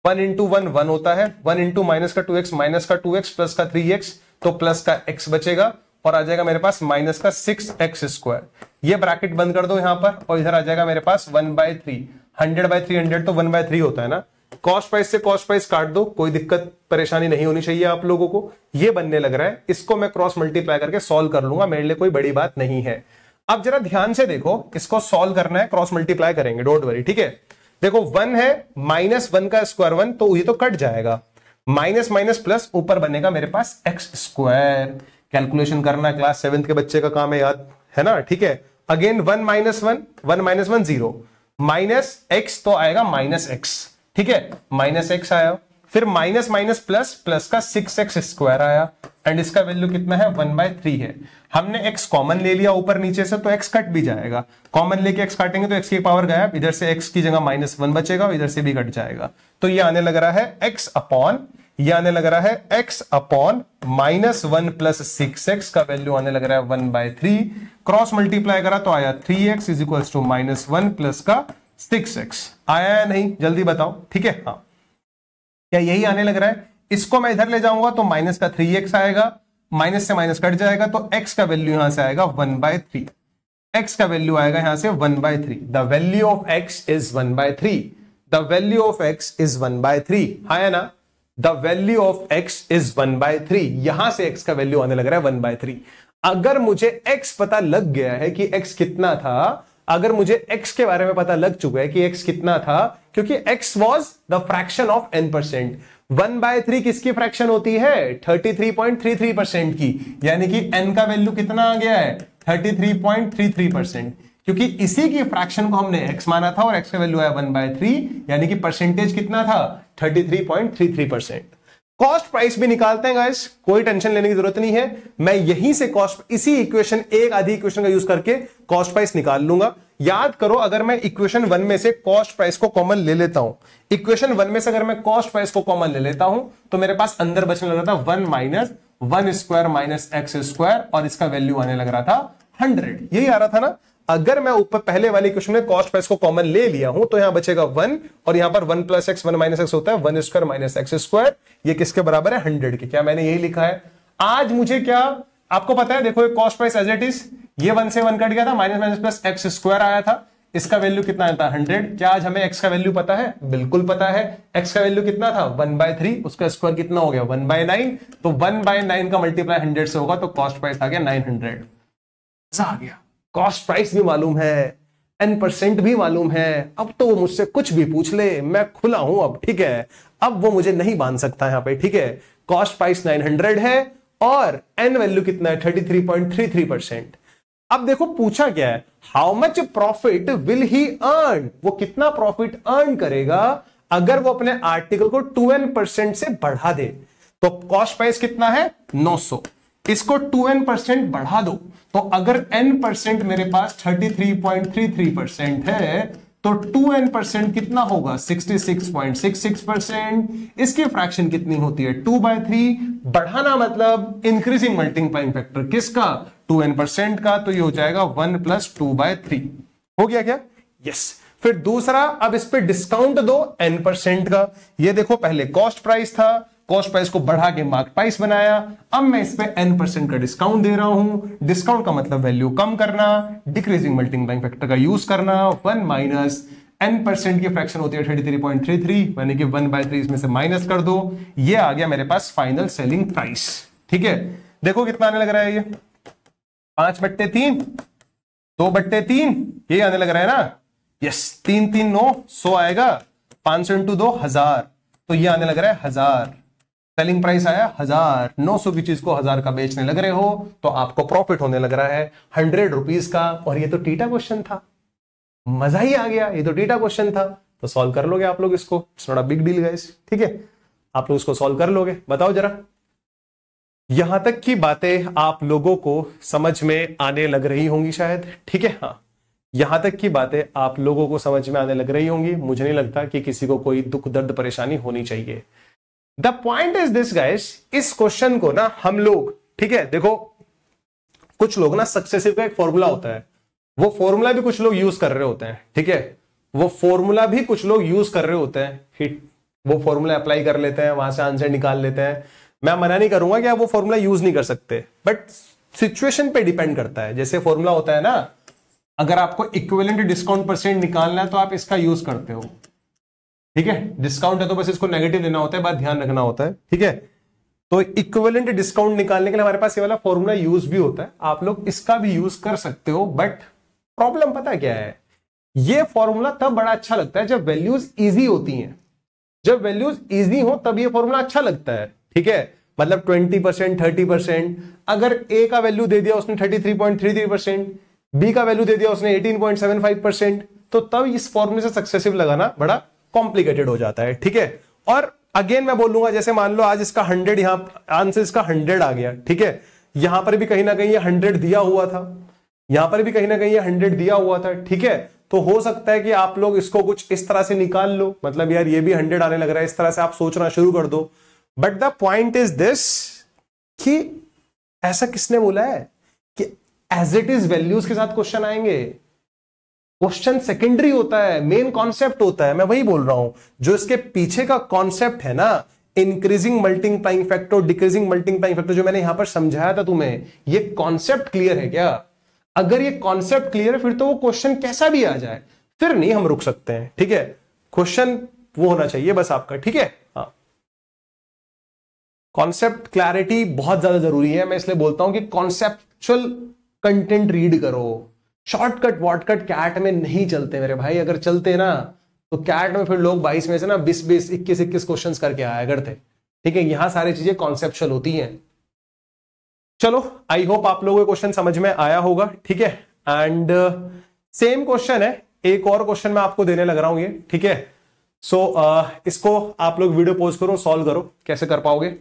1 इंटू 1 1 होता है, 1 इंटू माइनस का 2x माइनस का 2x प्लस का 3x, तो प्लस का x बचेगा और आ जाएगा मेरे पास माइनस का 6x स्क्वायर। ये ब्रैकेट बंद कर दो यहां पर, और इधर आ जाएगा मेरे पास 1/3, 100/300 तो 1/3 होता है ना। कॉस्ट प्राइस से कॉस्ट प्राइस काट दो, कोई दिक्कत परेशानी नहीं होनी चाहिए आप लोगों को। ये बनने लग रहा है, इसको मैं क्रॉस मल्टीप्लाई करके सॉल्व कर लूंगा, मेरे लिए कोई बड़ी बात नहीं है। अब जरा ध्यान से देखो, इसको सॉल्व करना है, क्रॉस मल्टीप्लाई करेंगे, डोंट वरी, ठीक है। देखो 1 है माइनस 1 का स्क्वायर 1, तो ये तो कट जाएगा, माइनस माइनस प्लस ऊपर बनेगा मेरे पास एक्स स्क्वायर। कैलकुलेशन करना क्लास 7th के बच्चे का काम है, याद है ना, ठीक है। Again 1 minus 1, 1 minus 1 0, minus x तो आएगा माइनस एक्स, ठीक है, माइनस एक्स आया, फिर माइनस माइनस प्लस, प्लस का 6x स्क्वायर आया, एंड इसका वैल्यू कितना है 1/3 है। हमने x कॉमन ले लिया ऊपर नीचे से, तो x कट भी जाएगा, कॉमन लेके x काटेंगे तो x की पावर गायब, इधर से x की जगह -1 बचेगा, इधर से भी कट जाएगा, तो ये आने लग रहा है x अपॉन, ये आने लग रहा है x अपॉन -1 प्लस 6x का वैल्यू आने लग रहा है 1/3, क्रॉस मल्टीप्लाई करा तो आया 3x is equal to -1 plus का 6x। आया या नहीं, जल्दी बताओ, ठीक है। हाँ, क्या यही आने लग रहा है? इसको मैं इधर ले जाऊंगा तो माइनस का 3x आएगा, माइनस से माइनस कट जाएगा, तो x का वैल्यू यहां से आएगा 1/3, x का वैल्यू आएगा यहां से 1/3, the value of x is 1/3, the value of x is 1/3, हाँ है ना, the value of x is 1/3, यहां से x का वैल्यू आने लग रहा है 1/3। अगर मुझे x पता लग गया है कि x कितना था, अगर मुझे x के बारे में पता लग चुका है कि x कितना था, क्योंकि x was the fraction of n%, 1/3 किसकी फ्रैक्शन होती है, 33.33% की, यानी कि n का वैल्यू कितना आ गया है 33.33%, क्योंकि इसी की फ्रैक्शन को हमने x माना था और x का वैल्यू आया 1/3, यानी कि परसेंटेज कितना था 33.33%। कॉस्ट प्राइस भी निकालते हैं गाइस, कोई टेंशन लेने की जरूरत नहीं है, मैं यहीं से कॉस्ट, इसी इक्वेशन, एक आधी इक्वेशन का यूज करके कॉस्ट प्राइस निकाल लूंगा। याद करो, अगर मैं इक्वेशन 1 में से कॉस्ट प्राइस को कॉमन ले लेता हूं, इक्वेशन 1 में से अगर मैं कॉस्ट प्राइस को कॉमन ले लेता हूं, तो मेरे पास अंदर बचने लग रहा था 1 minus 1 square minus x square, और इसका वैल्यू आने लग रहा था 100, यही आ रहा था ना। अगर मैं ऊपर पहले वाले इक्वेशन में कॉस्ट प्राइस को कॉमन ले लिया हूं, तो यहां बचेगा 1, और यहां पर 1 प्लस एक्स 1 माइनस एक्स होता है 1 स्क्वायर माइनस एक्स स्क्वायर, ये किसके बराबर है 100 के। क्या मैंने यही लिखा है? आज मुझे क्या आपको पता है, देखो cost price as it is, ये 1 से 1 कट गया था, minus minus plus x square आया था, इसका वैल्यू कितना आता है 100। क्या आज हमें x का वैल्यू पता है? बिल्कुल पता है। x का वैल्यू कितना था 1/3, उसका स्क्वायर कितना हो गया 1/9, तो 1/9 का मल्टीप्लाई 100 से होगा, तो कॉस्ट प्राइस आ गया 900। आ गया, कॉस्ट प्राइस भी मालूम है, n% भी मालूम है, अब तो वो मुझसे कुछ भी पूछ ले, मैं खुला हूं अब, ठीक है, अब वो मुझे नहीं बांध सकता यहां पे, ठीक है। कॉस्ट प्राइस 900 है और n वैल्यू कितना है 33.33%। अब देखो पूछा क्या है, how much profit will he earn, वो कितना प्रॉफिट अर्न करेगा अगर वो अपने आर्टिकल को 2n% से बढ़ा दे। तो कॉस्ट प्राइस कितना है 900, इसको 2n% बढ़ा दो, तो अगर n% मेरे पास 33.33% है, तो 2n% कितना होगा 66.66%। इसकी फ्रैक्शन कितनी होती है 2/3, बढ़ाना मतलब इंक्रीजिंग मल्टीप्लाइंग फैक्टर किसका 2n% का, तो ये हो जाएगा 1 + 2/3। हो गया क्या? यस। फिर दूसरा, अब इस पे डिस्काउंट दो n% का। ये देखो पहले कॉस्ट प्राइस था, कॉस्ट प्राइस को बढ़ा के मार्क प्राइस बनाया, अब मैं इस पे n% का डिस्काउंट दे रहा हूं। डिस्काउंट का मतलब वैल्यू कम करना, डिक्रीजिंग मल्टीप्लाइंग फैक्टर का यूज करना। 1 माइनस n% की फ्रैक्शन होती है 33.33, यानी कि 1/3 इसमें से माइनस कर दो, ये आ गया मेरे पास फाइनल सेलिंग प्राइस। ठीक है, देखो कितना आने लग रहा है, ये 5/3, 2/3, ये आने लग रहा है ना। यस, 3 3 9 100 आएगा, 500 × 2 1000, तो ये आने लग रहा है 1000। सेलिंग प्राइस आया 1000। 900 की चीज को 1000 का बेचने लग रहे हो, तो आपको प्रॉफिट होने लग रहा है 100 रुपीज का। और ये तो टीटा क्वेश्चन था, मजा ही आ गया, ये तो टीटा क्वेश्चन था, तो सॉल्व कर लोगे आप लोग इसको, it's not a big deal guys. ठीक है, आप लोग इसको सॉल्व कर लोगे। बताओ जरा, यहां तक की बातें आप लोगों को समझ में आने लग रही होंगी शायद। ठीक है, हाँ, यहां तक की बातें आप लोगों को समझ में आने लग रही होंगी। मुझे नहीं लगता कि किसी को कोई दुख दर्द परेशानी होनी चाहिए। The point is this guys, इस क्वेश्चन को ना हम लोग, ठीक है, देखो कुछ लोग ना सक्सेसिव का एक फॉर्मूला होता है, वो फॉर्मूला भी कुछ लोग यूज कर रहे होते हैं, ठीक है, वो फॉर्मूला भी कुछ लोग यूज कर रहे होते हैं, हिट वो फॉर्मूला अप्लाई कर लेते हैं, वहां से आंसर निकाल लेते हैं। मैं मना नहीं करूंगा कि आप वो फॉर्मूला यूज नहीं कर सकते, बट सिचुएशन पे डिपेंड करता है। जैसे फॉर्मूला होता है ना, अगर आपको इक्विवेलेंट डिस्काउंट परसेंट निकालना है तो आप इसका यूज करते हो, ठीक है, डिस्काउंट है तो बस इसको नेगेटिव लेना होता है, बात ध्यान रखना होता है, ठीक है। तो इक्विवेलेंट डिस्काउंट निकालने के लिए हमारे पास ये वाला फॉर्मूला यूज भी होता है, आप लोग इसका भी यूज कर सकते हो। बट प्रॉब्लम पता क्या है, ये फॉर्मूला तब बड़ा अच्छा लगता है जब वैल्यूज इजी होती हैं। जब वैल्यूज इजी हो तब ये फॉर्मूला अच्छा लगता है, ठीक है। मतलब 20%, 30%, अगर ए का वैल्यू दे दिया उसने 33.33%, बी का वैल्यू दे दिया उसने 18.75%, तो तब इस फॉर्मूले से सक्सेसिव लगाना बड़ा कॉम्प्लिकेटेड हो जाता है, ठीक है। और अगेन मैं बोलूंगा, जैसे मान लो आज इसका 100, यहां आंसर इसका 100 आ गया, ठीक है, यहां पर भी कहीं ना कहीं ये 100 दिया हुआ था, यहां पर भी कहीं ना कहीं ये 100 दिया हुआ था, ठीक है। तो हो सकता है कि आप लोग इसको कुछ इस तरह से निकाल लो, मतलब यार ये भी 100 आने लग रहा है, इस तरह से आप सोचना शुरू कर दो। But the point is this कि ऐसा किसने बोला है कि एज इट इज वैल्यूज के साथ क्वेश्चन आएंगे। क्वेश्चन सेकेंडरी होता है, मेन कॉन्सेप्ट होता है। मैं वही बोल रहा हूं, जो इसके पीछे का कॉन्सेप्ट है ना, increasing multiplying factor, decreasing multiplying factor, जो मैंने यहां पर समझाया था तुम्हें, ये कॉन्सेप्ट क्लियर है क्या? अगर ये कॉन्सेप्ट क्लियर है फिर तो वो क्वेश्चन कैसा भी आ जाए फिर नहीं हम रुक सकते हैं, ठीक है। क्वेश्चन वो होना चाहिए बस आपका, ठीक है। हाँ, कॉन्सेप्ट क्लैरिटी बहुत ज्यादा जरूरी है। मैं इसलिए बोलता हूं कि कॉन्सेप्चुअल कंटेंट रीड करो। शॉर्टकट वॉटकट कैट में नहीं चलते मेरे भाई। अगर चलते ना तो कैट में फिर लोग 22 में से ना 20 21 क्वेश्चंस करके आया करते, ठीक है। यहां सारी चीजें कॉन्सेप्चुअल होती हैं। चलो, आई होप आप लोगों को क्वेश्चन समझ में आया होगा, ठीक है। एंड सेम क्वेश्चन है, एक और क्वेश्चन मैं आपको देने लग रहा हूं ये, ठीक है। सो इसको आप लोग वीडियो पॉज करो, सॉल्व करो। कैसे कर पाओगे?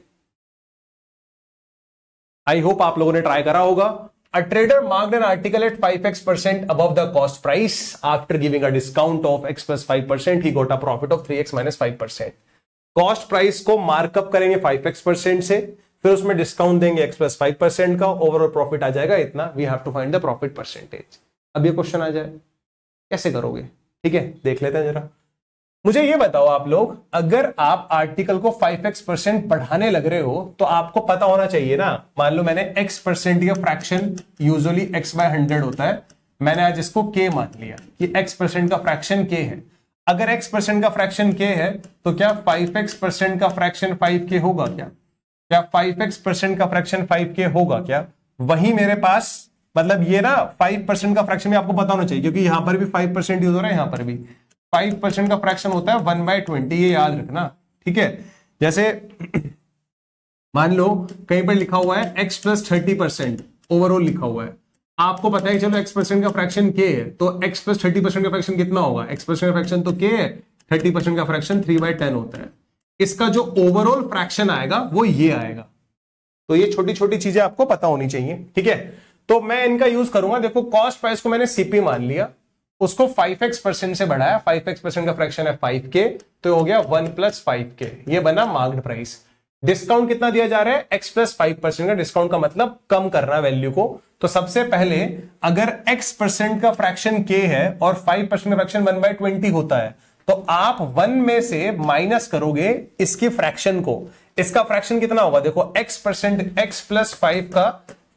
आई होप आप लोगों ने ट्राई करा होगा। A trader marked an article at 5x% above the cost price. After giving a discount of x plus 5%, he got a profit of 3x minus 5%. Cost price को मार्कअप करेंगे 5x% से, फिर उसमें डिस्काउंट देंगे x plus 5% का, overall profit आ जाएगा इतना। We have to find the profit percentage. अब ये क्वेश्चन आ जाए, कैसे करोगे? ठीक है, देख लेते हैं जरा। मुझे ये बताओ आप लोग, अगर आप आर्टिकल को 5x% बढ़ाने लग रहे हो तो आपको पता होना चाहिए ना। मान लो मैंने x% या फ्रैक्शन, यूजुअली x/100 होता है, मैंने आज इसको k मान लिया कि x% का फ्रैक्शन k है। अगर x% का फ्रैक्शन k है तो क्या 5x% का फ्रैक्शन 5k होगा? क्या 5x% का फ्रैक्शन 5k होगा क्या? वही मेरे पास, मतलब ये ना 5% का फ्रैक्शन भी आपको पता होना चाहिए, क्योंकि यहां पर भी 5% यूज हो रहा है, यहां पर भी 5% का फ्रैक्शन होता है 1/20, ये याद रखना, ठीक है। जैसे मान लो कहीं पर लिखा हुआ है x plus 30% ओवरऑल लिखा हुआ है, आपको पता है चलो x% का फ्रैक्शन k है, तो x plus 30% का फ्रैक्शन कितना होगा? x% का फ्रैक्शन तो k है, 30% का फ्रैक्शन 3/10 होता है। इसका जो ओवरऑल फ्रैक्शन आएगा वो ये आएगा। तो ये छोटी छोटी चीजें आपको पता होनी चाहिए, ठीक है। तो मैं इनका यूज करूंगा। देखो, कॉस्ट प्राइस को मैंने सीपी मान लिया, उसको 5x% से बढ़ाया, 5x% का फ्रैक्शन है 5k, तो हो गया 1 + 5k, ये बना मार्क्ड प्राइस। डिस्काउंट कितना दिया जा रहा है? x + 5% का डिस्काउंट, का मतलब कम करना वैल्यू को। तो सबसे पहले अगर x% का फ्रैक्शन k है और 5% का फ्रैक्शन 1/20 होता है, तो आप 1 में से माइनस करोगे इसके फ्रैक्शन को। इसका फ्रैक्शन कितना होगा? देखो, x + 5 का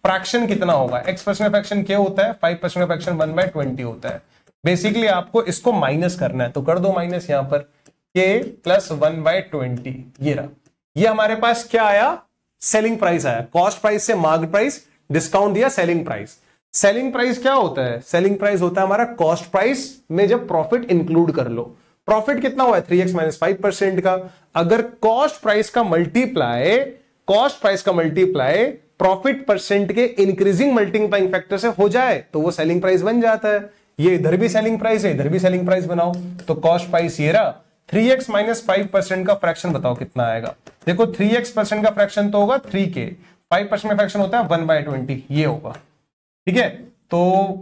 फ्रैक्शन कितना होगा? x% का फ्रैक्शन k होता है, 5% का फ्रैक्शन 1/20 होता है। बेसिकली आपको इसको माइनस करना है, तो कर दो माइनस यहां पर, k + 1/20, ये रहा। ये हमारे पास क्या आया? सेलिंग प्राइस आया। कॉस्ट प्राइस से मार्केट प्राइस, डिस्काउंट दिया, सेलिंग प्राइस। सेलिंग प्राइस क्या होता है? सेलिंग प्राइस होता है हमारा कॉस्ट प्राइस में जब प्रॉफिट इंक्लूड कर लो। प्रॉफिट कितना हुआ है? 3x - 5% का। अगर कॉस्ट प्राइस का मल्टीप्लाई प्रॉफिट परसेंट के इंक्रीजिंग मल्टीप्लाइंग फैक्टर से हो जाए तो वो सेलिंग प्राइस बन जाता है। ये इधर भी सेलिंग प्राइस है, इधर भी सेलिंग प्राइस बनाओ, तो कॉस्ट प्राइस ये रहा। 3x - 5% का फ्रैक्शन बताओ कितना आएगा? देखो, 3x% का फ्रैक्शन तो होगा 3k, 5% का फ्रैक्शन होता है 1/20, ये होगा, ठीक है। तो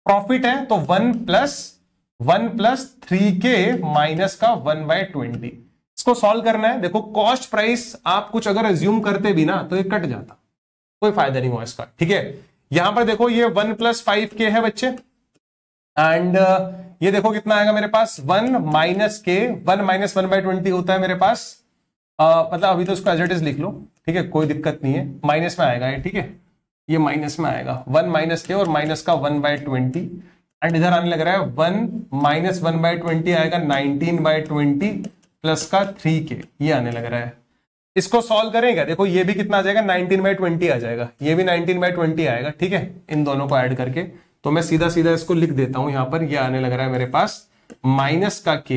प्रॉफिट है तो 1+3k माइनस का 1/20। इसको सॉल्व करना है। देखो कॉस्ट प्राइस आप कुछ अगर एज्यूम करते भी ना तो ये कट जाता, कोई फायदा नहीं हुआ इसका, ठीक है। यहां पर देखो ये 1+5k है बच्चे, एंड ये देखो कितना आएगा मेरे पास 1 - k, 1 - 1/20 होता है मेरे पास, मतलब अभी तो इसको एज इट इज लिख लो, ठीक है, कोई दिक्कत नहीं है, माइनस में आएगा ये, ठीक है, ये माइनस में आएगा 1 - k और माइनस का 1/20, एंड इधर आने लग रहा है 1 - 1/20 आएगा 19/20 प्लस का 3k, ये आने लग रहा है। इसको सॉल्व करेंगे, देखो ये भी कितना आ जाएगा 19/20 आ जाएगा, ये भी 19/20 आएगा, ठीक है, इन दोनों को ऐड करके। तो मैं सीधा सीधा इसको लिख देता हूं यहां पर, ये आने लग रहा है मेरे पास माइनस का k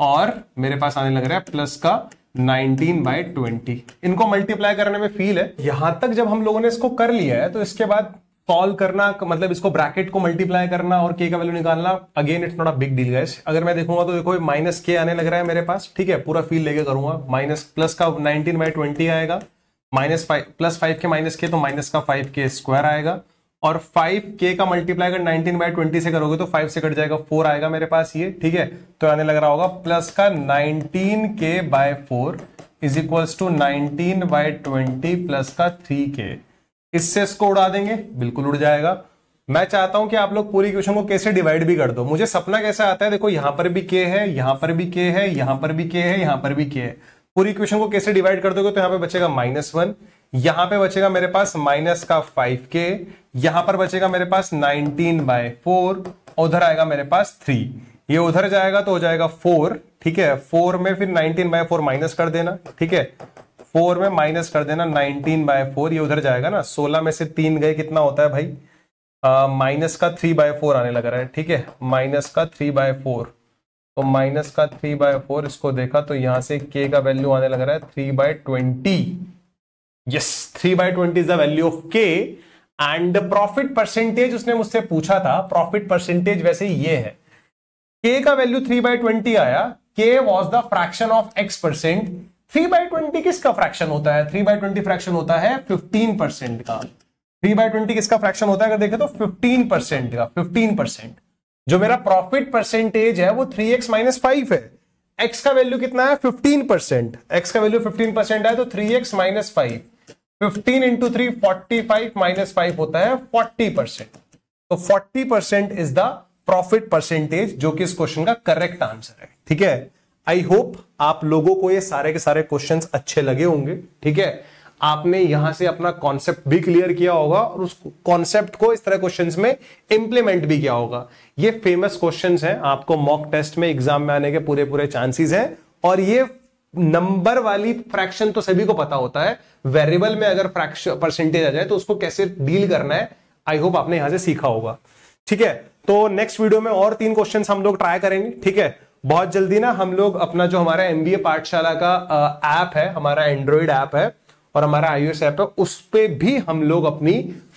और मेरे पास आने लग रहा है प्लस का 19/20। इनको मल्टीप्लाई करने में फील है। यहां तक जब हम लोगों ने इसको कर लिया है तो इसके बाद सॉल्व करना, मतलब इसको ब्रैकेट को मल्टीप्लाई करना और k का वैल्यू निकालना, again it's not a big deal guys. अगर मैं देखूंगा तो देखो माइनस k आने लग रहा है मेरे पास, ठीक है, पूरा फील लेके करूंगा, माइनस प्लस का 19/20 आएगा, +5 के माइनस k तो माइनस का 5k स्क्वायर आएगा, और 5k का मल्टीप्लाई अगर 19/20 से करोगे तो 5 से कट जाएगा, 4 आएगा मेरे पास ये, ठीक है। तो आने लग रहा होगा प्लस का 19k/4 is equals to 19/20 plus का 3k। इससे इसको उड़ा देंगे, बिल्कुल उड़ जाएगा। मैं चाहता हूं कि आप लोग पूरी क्वेश्चन को कैसे डिवाइड भी कर दो। मुझे सपना कैसे आता है, देखो यहां पर भी k है, यहां पर भी k है, यहां पर भी k है, यहां पर भी k है, पूरी क्वेश्चन को कैसे डिवाइड कर दोगे तो यहां पे बचेगा -1, यहां पे बचेगा मेरे पास माइनस का 5k, यहां पर बचेगा मेरे पास 19/4, उधर आएगा मेरे पास 3, ये उधर जाएगा तो हो जाएगा 4, ठीक है, 4 में फिर 19/4 माइनस कर देना, ठीक है, 4 में माइनस कर देना 19/4, ये उधर जाएगा ना, 16 में से 3 गए, कितना होता है भाई, माइनस का 3/4 आने लग रहा है, ठीक है, माइनस का 3/4, तो माइनस का 3/4 इसको देखा तो यहां से k का वैल्यू आने लग रहा है 3/20। Yes, 3/20 is the value of k, and profit percentage उसने मुझसे पूछा था, प्रॉफिट परसेंटेज वैसे ये है, k का वैल्यू 3/20 आया, k was the fraction of x%। 3/20 किसका फ्रैक्शन होता है, 3/20 फ्रैक्शन होता है 15% का। 3/20 किसका फ्रैक्शन होता है अगर देखें तो 15% का, 15%। जो मेरा प्रॉफिट परसेंटेज है वो 3x - 5 है, x का वैल्यू कितना है 15%, x का वैल्यू 15% है तो 3x - 5, 15 × 3 45 - 5 होता है 40%। तो 40% इज द प्रॉफिट परसेंटेज, जो कि इस क्वेश्चन का करेक्ट आंसर है, ठीक है। आई होप आप लोगों को ये सारे के सारे क्वेश्चंस अच्छे लगे होंगे, ठीक है, आपने यहां से अपना कॉन्सेप्ट भी क्लियर किया होगा और उस कॉन्सेप्ट को इस तरह क्वेश्चंस में इंप्लीमेंट भी किया होगा। ये फेमस क्वेश्चंस हैं, आपको मॉक टेस्ट में एग्जाम में आने के पूरे पूरे चांसेस हैं, और ये नंबर वाली फ्रैक्शन तो सभी को पता होता है, वेरिएबल में अगर फ्रैक्शन परसेंटेज आ जाए तो उसको कैसे डील करना है, आई होप आपने यहां से सीखा होगा, ठीक है। तो नेक्स्ट वीडियो में और 3 क्वेश्चन हम लोग ट्राई करेंगे, ठीक है। बहुत जल्दी ना हम लोग अपना जो हमारा MBA पाठशाला का ऐप है, हमारा एंड्रॉइड ऐप है और हमारा iOS ऐप है, उस पे भी हम लोग अपनी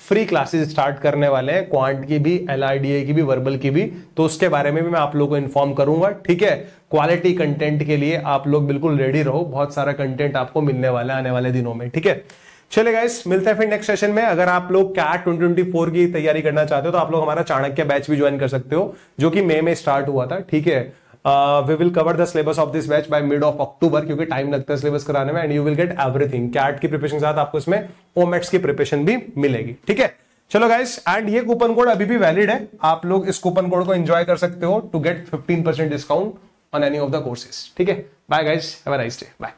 फ्री क्लासेस स्टार्ट करने वाले हैं, क्वांट की भी, LRDA की भी, वर्बल की भी, तो उसके बारे में भी मैं आप लोगों को इन्फॉर्म करूंगा, ठीक है। क्वालिटी कंटेंट के लिए आप लोग बिल्कुल रेडी रहो, बहुत सारा कंटेंट आपको मिलने वाला है आने वाले दिनों में, ठीक है। चले गाइस, मिलते हैं फिर नेक्स्ट सेशन में। अगर आप लोग कैट 2024 की तैयारी करना चाहते हो तो आप लोग हमारा चाणक्य बैच भी ज्वाइन कर सकते हो, जो कि मई में स्टार्ट हुआ था, ठीक है। We will cover the syllabus of this batch by mid of October, क्योंकि टाइम लगता है सिलेबस कराने में, and you will get everything. CAT की प्रिपरेशन के साथ आपको इसमें ओमेट्स की प्रिपरेशन भी मिलेगी, ठीक है। चलो गाइस, एंड ये कूपन कोड अभी भी वैलिड है, आप लोग इस कूपन कोड को एंजॉय कर सकते हो to get 15% discount on any of the courses, ठीक है। Bye guys, have a nice day, bye.